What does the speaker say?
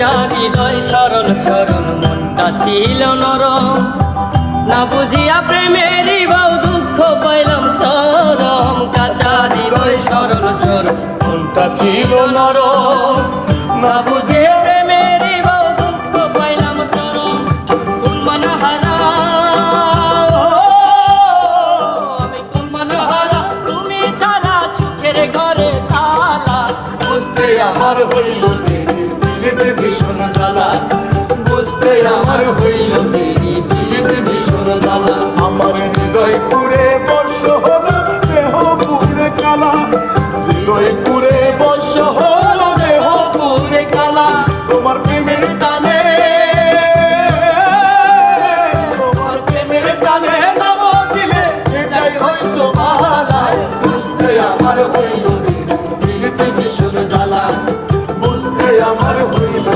কাঁচা হৃদয় সরল সরল মনটা ছিল নরম না বুঝিয়া প্রেমেরই বউ দুঃখ পাইলাম চরম কাঁচা হৃদয় সরল সরল মনটা ছিল নরম না বুঝিয়া প্রেমেরই বউ দুঃখ পাইলাম চরম কোন মানহারা আমি কোন মানহারা তুমি ছাড়া সুখের ঘরে তালা বুঝতে আমার হইল দেরি দিলেতে ভীষণ জ্বালা বুঝতে আমার হইল দেরি দিলেতে ভীষণ জ্বালা আমার হৃদয় পুরে বর্ষ হলো দেহ পুরে কালা হৃদয় পুরে বর্ষ হলো দেহ পুরে কালা তোমার প্রেমের টানে তোমার প্রেমের টানে নাম দিলে সেটাই হয়তো বালা বুঝতে আমার হইল দেরি দিলেতে ভীষণ জ্বালা বুঝতে আমার হইল